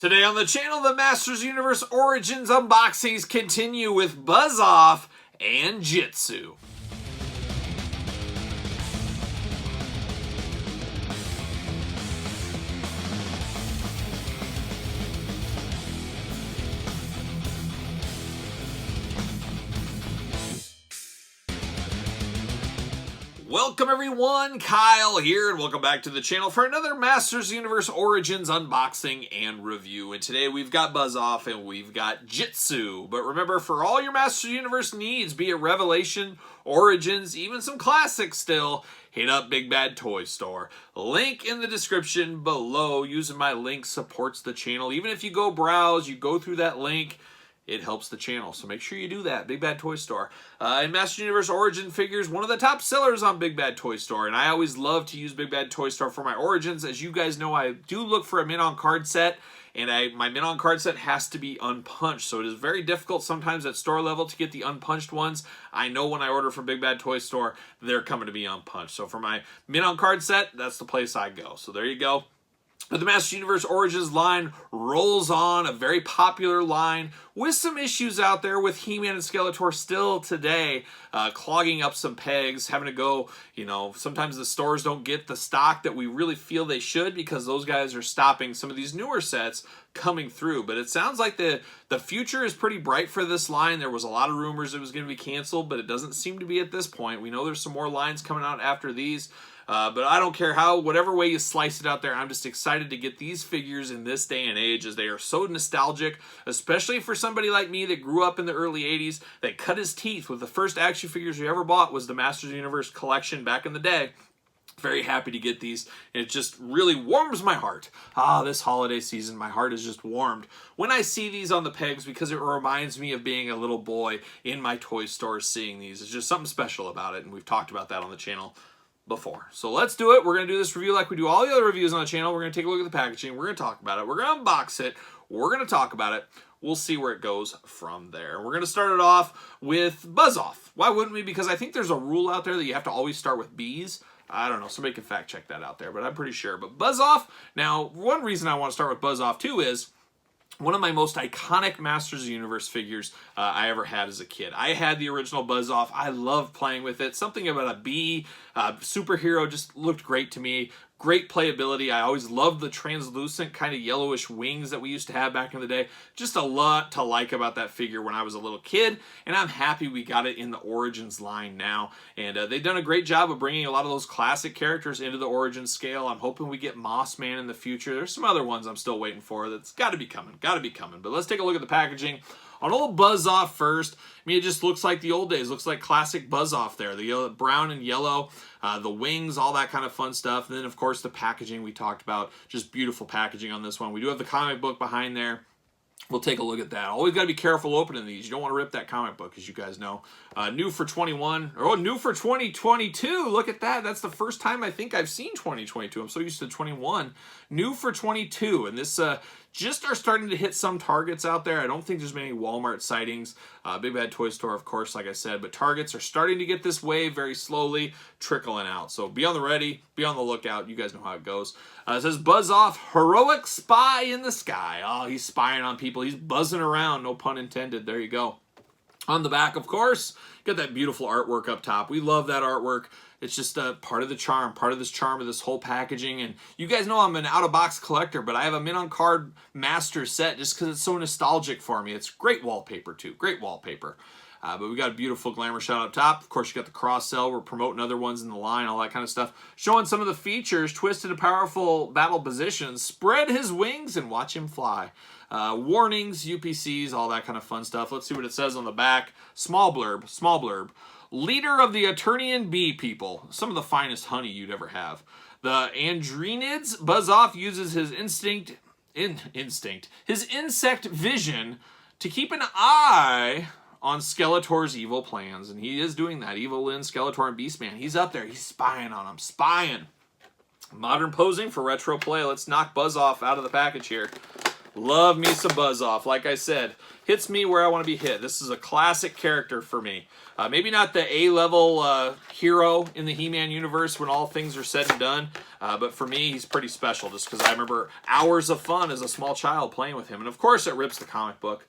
Today on the channel, the Masters Universe Origins unboxings continue with Buzz Off and Jitsu. Welcome everyone, Kyle here, and welcome back to the channel for another Masters Universe Origins unboxing and review. And today we've got Buzz Off and we've got Jitsu. But remember, for all your Masters Universe needs, be it Revelation, Origins, even some classics still, hit up Big Bad Toy Store. Link in the description below. Using my link supports the channel. Even if you go browse, you go through that link, it helps the channel, so make sure you do that. Big Bad Toy Store. And Master Universe Origin figures, one of the top sellers on Big Bad Toy Store, and I always love to use Big Bad Toy Store for my Origins. As you guys know, I do look for a mint-on card set, and my mint-on card set has to be unpunched, so it is very difficult sometimes at store level to get the unpunched ones. I know when I order from Big Bad Toy Store, they're coming to be unpunched. So for my mint-on card set, that's the place I go. So there you go. But the Master Universe Origins line rolls on, a very popular line with some issues out there with He-Man and Skeletor still today, clogging up some pegs, having to go, sometimes the stores don't get the stock that we really feel they should because those guys are stopping some of these newer sets coming through. But it sounds like the future is pretty bright for this line. There was a lot of rumors it was going to be canceled, but it doesn't seem to be at this point. We know there's some more lines coming out after these. But I don't care whatever way you slice it out there, I'm just excited to get these figures in this day and age as they are so nostalgic, especially for somebody like me that grew up in the early 80s, that cut his teeth with the first action figures we ever bought was the Masters Universe collection back in the day. Very happy to get these, and it just really warms my heart. This holiday season, my heart is just warmed when I see these on the pegs because it reminds me of being a little boy in my toy store seeing these. It's just something special about it, and we've talked about that on the channel before. So let's do it. We're going to do this review like we do all the other reviews on the channel. We're going to take a look at the packaging. We're going to talk about it. We're going to unbox it. We're going to talk about it. We'll see where it goes from there. We're going to start it off with Buzz Off. Why wouldn't we? Because I think there's a rule out there that you have to always start with B's. I don't know. Somebody can fact check that out there, but I'm pretty sure. But Buzz Off. Now, one reason I want to start with Buzz Off too is one of my most iconic Masters of the Universe figures I ever had as a kid. I had the original Buzz Off. I loved playing with it. Something about a bee superhero just looked great to me. Great playability. I always loved the translucent kind of yellowish wings that we used to have back in the day. Just a lot to like about that figure when I was a little kid, and I'm happy we got it in the Origins line now. And they've done a great job of bringing a lot of those classic characters into the Origins scale. I'm hoping we get Moss Man in the future. There's some other ones I'm still waiting for that's got to be coming. Got to be coming. But let's take a look at the packaging. On old Buzz Off first, I mean, it just looks like the old days. Looks like classic Buzz Off there. The yellow, brown and yellow, the wings, all that kind of fun stuff. And then, of course, the packaging we talked about. Just beautiful packaging on this one. We do have the comic book behind there. We'll take a look at that. Always got to be careful opening these. You don't want to rip that comic book, as you guys know. New for 21, or new for 2022. Look at that. That's the first time I think I've seen 2022. I'm so used to 21. New for 22. And this just are starting to hit some Targets out there. I don't think there's many Walmart sightings. Big Bad Toy Store, of course, like I said. But Targets are starting to get this wave very slowly trickling out. So be on the ready. Be on the lookout. You guys know how it goes. It says Buzz Off, heroic spy in the sky. Oh, he's spying on people. He's buzzing around. No pun intended. There you go. On the back, of course, got that beautiful artwork up top. We love that artwork. It's just a part of the charm, part of this charm of this whole packaging. And you guys know I'm an out-of-box collector, but I have a mint-on-card master set just because it's so nostalgic for me. It's great wallpaper, too. Great wallpaper. But we got a beautiful glamour shot up top. Of course, you got the cross-sell. We're promoting other ones in the line, all that kind of stuff. Showing some of the features, twisted and powerful battle positions, spread his wings and watch him fly. Warnings, UPCs, all that kind of fun stuff. Let's see what it says on the back. Small blurb, small blurb. Leader of the Eternian bee people. Some of the finest honey you'd ever have. The Andrenids, Buzz Off uses his his insect vision to keep an eye on Skeletor's evil plans. And he is doing that. Evil Lyn, Skeletor, and Beastman. He's up there. He's spying on him. Spying. Modern posing for retro play. Let's knock Buzz Off out of the package here. Love me some Buzz-Off. Like I said, hits me where I want to be hit. This is a classic character for me. Maybe not the A-level hero in the He-Man universe when all things are said and done, but for me, he's pretty special just because I remember hours of fun as a small child playing with him. And of course, it rips the comic book.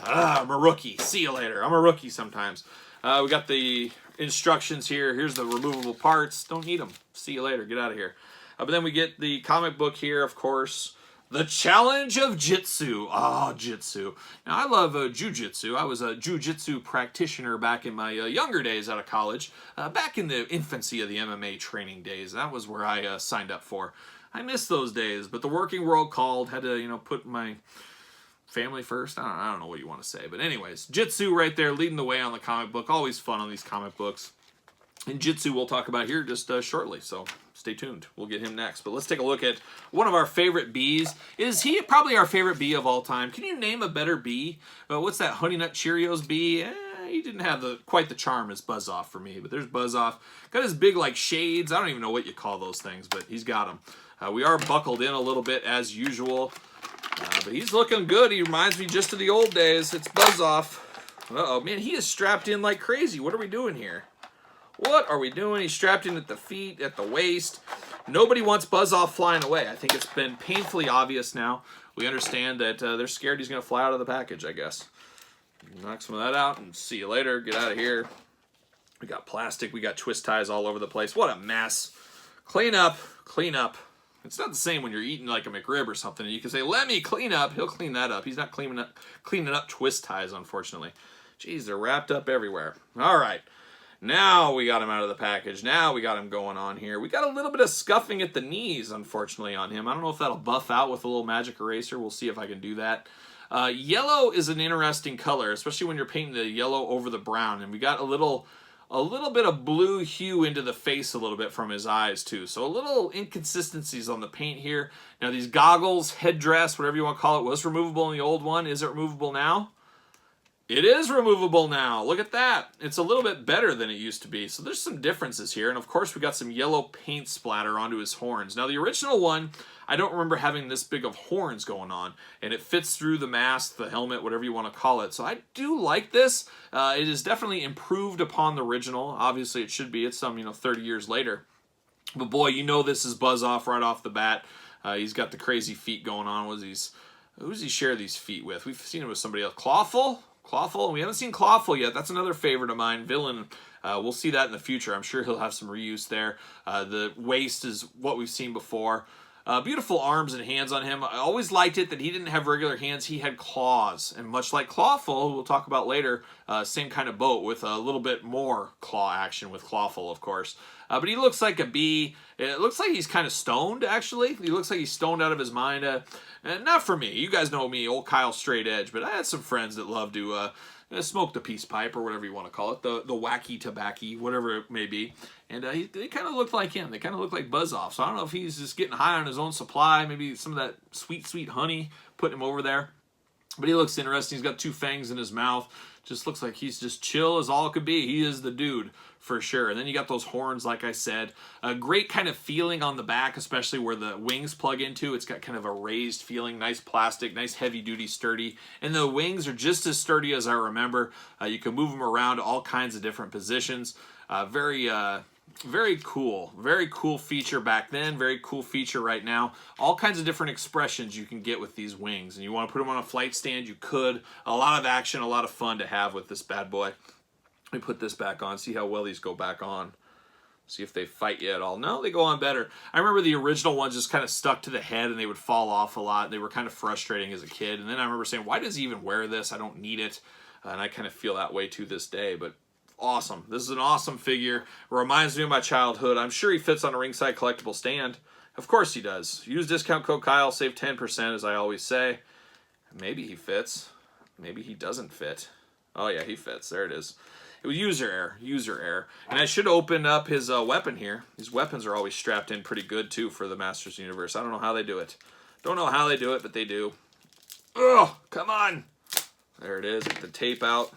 I'm a rookie. See you later. I'm a rookie sometimes. We got the instructions here. Here's the removable parts. Don't need them. See you later. Get out of here. But then we get the comic book here, of course. The Challenge of Jitsu. Oh, Jitsu. Now, I love Jiu-Jitsu. I was a Jiu-Jitsu practitioner back in my younger days out of college. Back in the infancy of the MMA training days. That was where I signed up for. I miss those days, but the working world called. Had to, put my family first. I don't know what you want to say. But anyways, Jitsu right there leading the way on the comic book. Always fun on these comic books. And Jitsu we'll talk about here just shortly, so stay tuned. We'll get him next. But let's take a look at one of our favorite bees. Is he probably our favorite bee of all time? Can you name a better bee? What's that Honey Nut Cheerios bee? He didn't have quite the charm as Buzz-Off for me, but there's Buzz-Off. Got his big like shades. I don't even know what you call those things, but he's got them. We are buckled in a little bit as usual, but he's looking good. He reminds me just of the old days. It's Buzz-Off. Uh-oh, man, he is strapped in like crazy. What are we doing here? What are we doing? He's strapped in at the feet, at the waist. Nobody wants Buzz-Off flying away. I think it's been painfully obvious now. We understand that they're scared he's going to fly out of the package, I guess. Knock some of that out and see you later. Get out of here. We got plastic. We got twist ties all over the place. What a mess. Clean up. Clean up. It's not the same when you're eating like a McRib or something. You can say, let me clean up. He'll clean that up. He's not cleaning up twist ties, unfortunately. Jeez, they're wrapped up everywhere. All right. Now we got him out of the package. Now we got him going on here. We got a little bit of scuffing at the knees, unfortunately, on him. I don't know if that'll buff out with a little magic eraser. We'll see if I can do that. Yellow is an interesting color, especially when you're painting the yellow over the brown. And we got a little bit of blue hue into the face a little bit from his eyes, too. So a little inconsistencies on the paint here. Now, these goggles, headdress, whatever you want to call it, was removable in the old one. Is it removable now? It is removable now. Look at that. It's a little bit better than it used to be. So there's some differences here. And of course, we got some yellow paint splatter onto his horns. Now, the original one, I don't remember having this big of horns going on. And it fits through the mask, the helmet, whatever you want to call it. So I do like this. It is definitely improved upon the original. Obviously, it should be. It's some, 30 years later. But boy, this is Buzz-Off right off the bat. He's got the crazy feet going on. Who does he share these feet with? We've seen it with somebody else. Clawful? Clawful? We haven't seen Clawful yet. That's another favorite of mine. Villain. We'll see that in the future. I'm sure he'll have some reuse there. The waist is what we've seen before. Beautiful arms and hands on him. I always liked it that he didn't have regular hands. He had claws. And much like Clawful, who we'll talk about later, same kind of boat with a little bit more claw action with Clawful, of course. But he looks like a bee. It looks like he's kind of stoned, actually. He looks like he's stoned out of his mind. Not for me. You guys know me, old Kyle Straight Edge. But I had some friends that love to smoke the peace pipe, or whatever you want to call it. The wacky tobacco, whatever it may be. And they kind of look like him. They kind of look like Buzz-Off. So I don't know if he's just getting high on his own supply. Maybe some of that sweet, sweet honey put him over there. But he looks interesting. He's got 2 fangs in his mouth. Just looks like he's just chill as all could be. He is the dude for sure. And then you got those horns, like I said. A great kind of feeling on the back, especially where the wings plug into. It's got kind of a raised feeling. Nice plastic, nice heavy-duty, sturdy. And the wings are just as sturdy as I remember. You can move them around to all kinds of different positions. Very cool. Very cool feature back then. Very cool feature right now. All kinds of different expressions you can get with these wings. And you want to put them on a flight stand, you could. A lot of action, a lot of fun to have with this bad boy. Let me put this back on, see how well these go back on. See if they fight you at all. No, they go on better. I remember the original ones just kind of stuck to the head and they would fall off a lot. They were kind of frustrating as a kid. And then I remember saying, why does he even wear this? I don't need it. And I kind of feel that way to this day. But awesome. This is an awesome figure. It reminds me of my childhood. I'm sure he fits on a ringside collectible stand. Of course he does. Use discount code Kyle, save 10%, as I always say. Maybe he fits. Maybe he doesn't fit. Oh yeah, he fits. There it is. It was user error. User error. And I should open up his weapon here. These weapons are always strapped in pretty good, too, for the Masters Universe. I don't know how they do it. Don't know how they do it, but they do. Oh, come on. There it is. Get the tape out.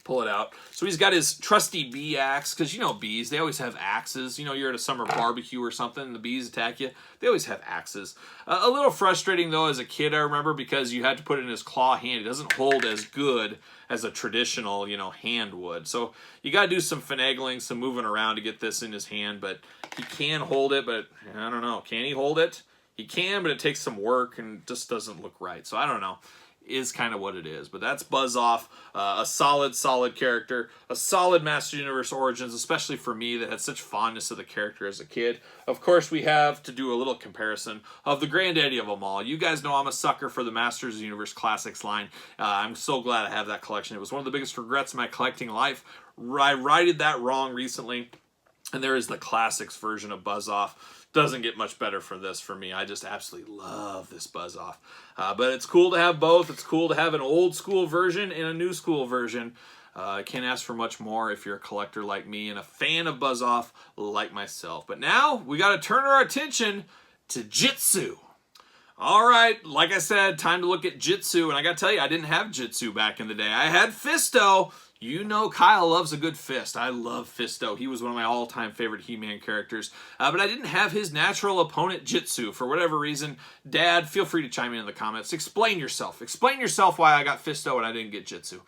pull it out. So he's got his trusty bee axe, because you know bees, they always have axes. You know, you're at a summer barbecue or something and the bees attack you, they always have axes. A little frustrating though as a kid, I remember, because you had to put it in his claw hand. It doesn't hold as good as a traditional, you know, hand would. So you got to do some finagling, some moving around to get this in his hand, but he can hold it, but I don't know. Can he hold it? He can, but it takes some work and just doesn't look right. So I don't know. Is kind of what it is. But that's Buzz Off, a solid character, a solid Master Universe Origins, especially for me that had such fondness of the character as a kid. Of course, we have to do a little comparison of the granddaddy of them all. You guys know I'm a sucker for the Masters Universe Classics line. I'm so glad I have that collection. It was one of the biggest regrets of my collecting life. I righted that wrong recently, and there is the Classics version of Buzz Off. Doesn't get much better for this for me. I just absolutely love this Buzz Off. But it's cool to have both. It's cool to have an old school version and a new school version. I can't ask for much more if you're a collector like me and a fan of Buzz Off like myself. But now we got to turn our attention to Jitsu. All right, like I said, time to look at Jitsu. And I got to tell you, I didn't have Jitsu back in the day. I had Fisto. You know Kyle loves a good fist. I love Fisto. He was one of my all-time favorite He-Man characters. But I didn't have his natural opponent, Jitsu, for whatever reason. Dad, feel free to chime in the comments. Explain yourself. Explain yourself why I got Fisto and I didn't get Jitsu.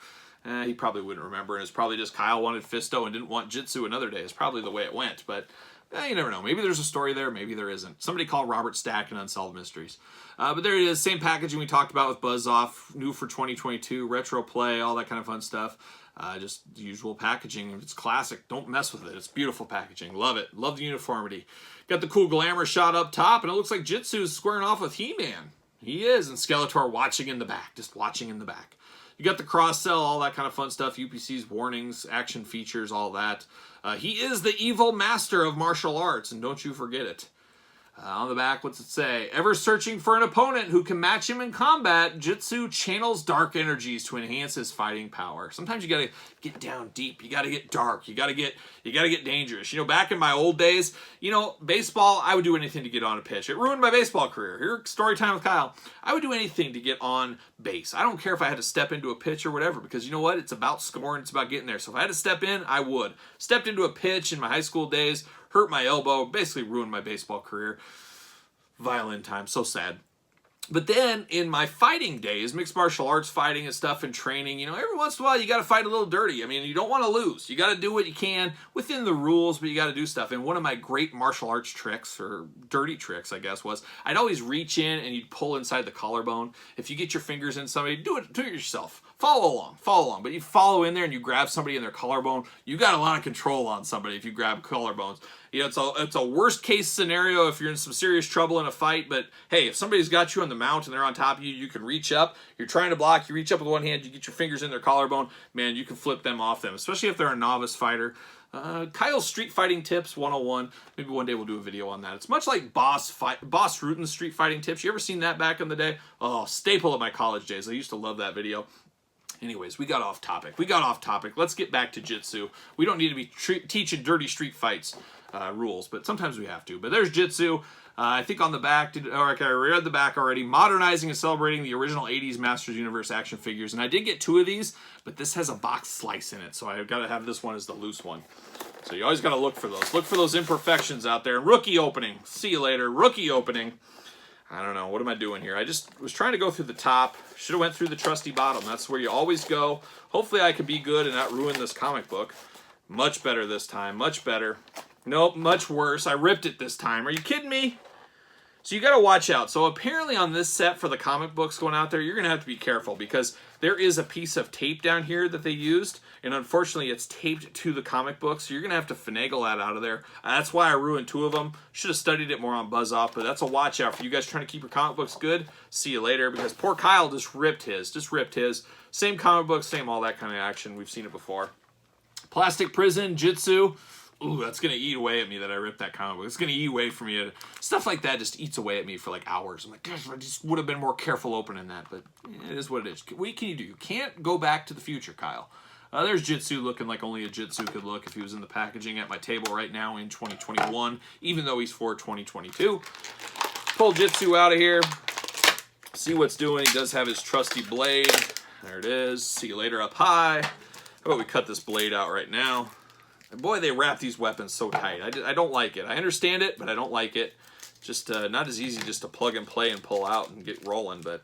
He probably wouldn't remember, and it's probably just Kyle wanted Fisto and didn't want Jitsu another day. It's probably the way it went, but you never know. Maybe there's a story there, maybe there isn't. Somebody call Robert Stack in Unsolved Mysteries. But there it is, same packaging we talked about with Buzz Off, new for 2022, retro play, all that kind of fun stuff. Just the usual packaging. It's classic. Don't mess with it. It's beautiful packaging. Love it. Love the uniformity. Got the cool glamour shot up top, and it looks like Jitsu's squaring off with He-Man. He is, and Skeletor watching in the back. Just watching in the back. You got the cross-sell, all that kind of fun stuff. UPC's warnings, action features, all that. He is the evil master of martial arts, and don't you forget it. On the back, what's it say? Ever searching for an opponent who can match him in combat, Jitsu channels dark energies to enhance his fighting power. Sometimes you gotta get down deep. You gotta get dark. You gotta get dangerous. You know, back in my old days, you know, baseball, I would do anything to get on a pitch. It ruined my baseball career. Here, story time with Kyle. I would do anything to get on base. I don't care if I had to step into a pitch or whatever, because you know what? It's about scoring. It's about getting there. So if I had to step in, I would. Stepped into a pitch in my high school days, hurt my elbow, basically ruined my baseball career. Violin time, so sad. But then in my fighting days, mixed martial arts fighting and stuff and training, you know, every once in a while you got to fight a little dirty. I mean, you don't want to lose. You got to do what you can within the rules, but you got to do stuff. And one of my great martial arts tricks, or dirty tricks, I guess, was I'd always reach in and you'd pull inside the collarbone. If you get your fingers in somebody, do it yourself. Follow along. But you follow in there and you grab somebody in their collarbone, you got a lot of control on somebody if you grab collarbones. You know, it's a worst case scenario if you're in some serious trouble in a fight, but hey, if somebody's got you on the mount and they're on top of you, you can reach up. You're trying to block, you reach up with one hand, you get your fingers in their collarbone, man, you can flip them off them, especially if they're a novice fighter. Kyle's Street Fighting Tips 101. Maybe one day we'll do a video on that. It's much like Boss Rutan's Street Fighting Tips. You ever seen that back in the day? Oh, staple of my college days. I used to love that video. Anyways, we got off topic. Let's get back to Jitsu. We don't need to be teaching dirty street fights rules, but sometimes we have to. But there's Jitsu. I think on the back, I read the back already, modernizing and celebrating the original 80s Masters Universe action figures. And I did get 2 of these, but this has a box slice in it, so I've got to have this one as the loose one. So you always got to look for those. Look for those imperfections out there. Rookie opening. See you later. Rookie opening. I don't know. What am I doing here? I just was trying to go through the top. Should have went through the trusty bottom. That's where you always go. Hopefully I can be good and not ruin this comic book. Much better this time. Much better. Nope, much worse. I ripped it this time. Are you kidding me? So you got to watch out. So apparently on this set for the comic books going out there, you're going to have to be careful because there is a piece of tape down here that they used, and unfortunately it's taped to the comic book, so you're going to have to finagle that out of there. That's why I ruined 2 of them. Should have studied it more on Buzz Off, but that's a watch out for you guys trying to keep your comic books good. See you later, because poor Kyle just ripped his. Same comic book, same all that kind of action. We've seen it before. Plastic Prison, Jitsu. Ooh, that's going to eat away at me that I ripped that comic book. It's going to eat away from me. Stuff like that just eats away at me for like hours. I'm like, gosh, I just would have been more careful opening that, but it is what it is. What can you do? You can't go back to the future, Kyle. There's Jitsu looking like only a Jitsu could look if he was in the packaging at my table right now in 2021, even though he's for 2022. Pull Jitsu out of here. See what's doing. He does have his trusty blade. There it is. See you later up high. How about we cut this blade out right now? And boy, they wrap these weapons so tight. I don't like it. I understand it, but I don't like it. Just not as easy just to plug and play and pull out and get rolling, but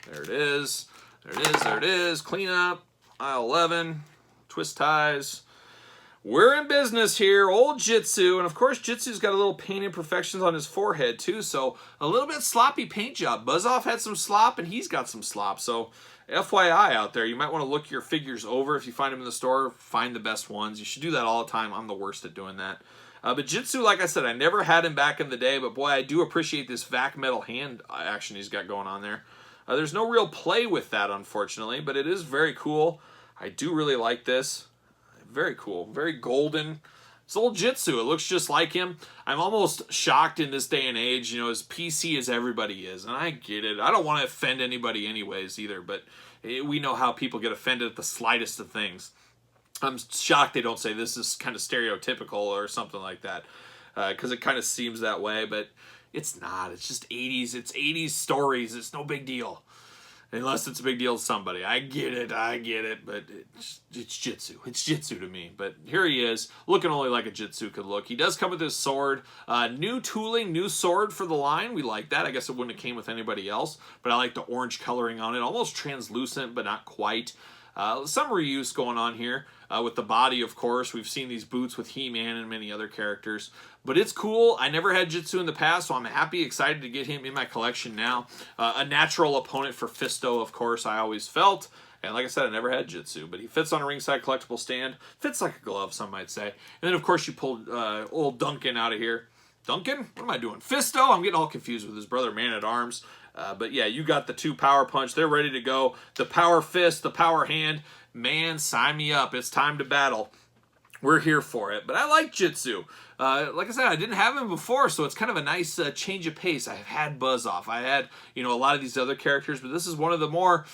there it is. There it is. There it is. Clean up. Aisle 11. Twist ties. We're in business here. Old Jitsu. And of course, Jitsu's got a little paint imperfections on his forehead too, so a little bit sloppy paint job. Buzz-Off had some slop, and he's got some slop. So FYI out there, you might want to look your figures over. If you find them in the store, find the best ones. You should do that all the time. I'm the worst at doing that. But Jitsu, like I said, I never had him back in the day, but boy, I do appreciate this vac metal hand action he's got going on there. There's no real play with that, unfortunately, but it is very cool. I do really like this. Very cool. Very golden. It's old Jitsu. It looks just like him. I'm almost shocked in this day and age, you know, as PC as everybody is, and I get it. I don't want to offend anybody anyways either, but we know how people get offended at the slightest of things. I'm shocked they don't say this is kind of stereotypical or something like that, because it kind of seems that way, but it's not. It's just 80s. It's 80s stories. It's no big deal. Unless it's a big deal to somebody. I get it, but it's Jitsu. It's Jitsu to me. But here he is, looking only like a Jitsu could look. He does come with his sword. New tooling, new sword for the line. We like that. I guess it wouldn't have came with anybody else, but I like the orange coloring on it. Almost translucent, but not quite. Some reuse going on here with the body, of course. We've seen these boots with He-Man and many other characters. But it's cool. I never had Jitsu in the past, so I'm happy, excited to get him in my collection now. A natural opponent for Fisto, of course, I always felt. And like I said, I never had Jitsu, but he fits on a ringside collectible stand. Fits like a glove, some might say. And then, of course, you pulled old Duncan out of here. Duncan? What am I doing? Fisto? I'm getting all confused with his brother, Man-at-Arms. But yeah, you got the 2 power punch. They're ready to go. The power fist, the power hand. Man, sign me up. It's time to battle. We're here for it. But I like Jitsu. Like I said, I didn't have him before, so it's kind of a nice change of pace. I've had Buzz-Off. I had, you know, a lot of these other characters, but this is one of the more,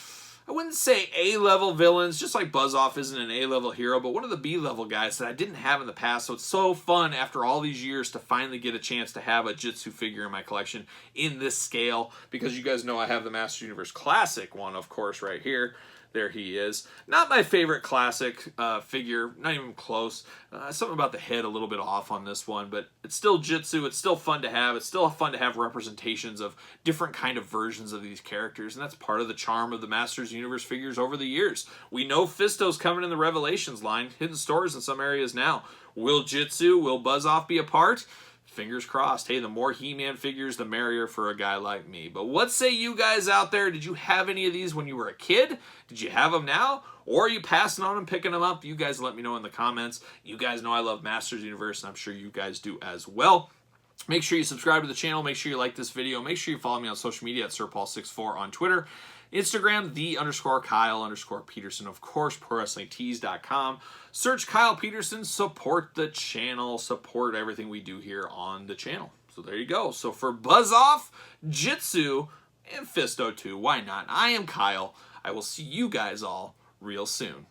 I wouldn't say A-level villains, just like Buzz-Off isn't an A-level hero, but one of the B-level guys that I didn't have in the past. So it's so fun after all these years to finally get a chance to have a Jitsu figure in my collection in this scale, because you guys know I have the Masters Universe Classic one, of course, right here. There he is. Not my favorite classic figure, not even close. Something about the head a little bit off on this one, but it's still Jitsu. It's still fun to have. It's still fun to have representations of different kind of versions of these characters, and that's part of the charm of the Masters Universe figures over the years. We know Fisto's coming in the Revelations line, hidden stores in some areas now. Will Jitsu, will Buzz-Off be a part? Fingers crossed. Hey, the more He-Man figures, the merrier for a guy like me. But what say you guys out there? Did you have any of these when you were a kid? Did you have them now? Or are you passing on them, picking them up? You guys let me know in the comments. You guys know I love Masters Universe, and I'm sure you guys do as well. Make sure you subscribe to the channel. Make sure you like this video. Make sure you follow me on social media at SirPaul64 on Twitter. Instagram, _Kyle_Peterson. Of course, ProWrestlingTees.com. Search Kyle Peterson. Support the channel. Support everything we do here on the channel. So there you go. So for Buzz-Off, Jitsu, and Fisto too, why not? I am Kyle. I will see you guys all real soon.